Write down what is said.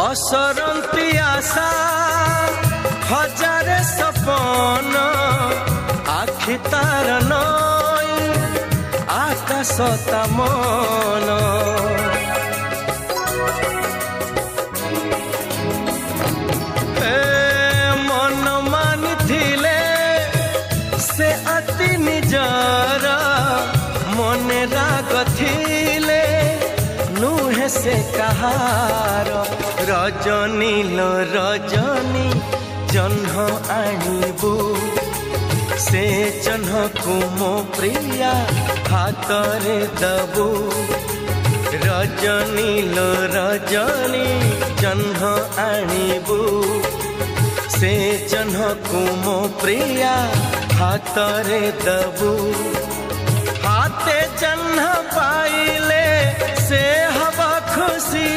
असरंती आशा हजारे सपन आखि तार नई आकाश ता मन मन मानि थिले से अति निजर मन राग थिले नुहे से कहार रजनी लो रजनी जह्न आणबू से जह्न को मो प्रिया हाथरे दबू रजनी लो रजनी जह्न आणबू से जह्न को मो प्रिया हाथरे दबू हाथे जह्न पाइले से हवा खुशी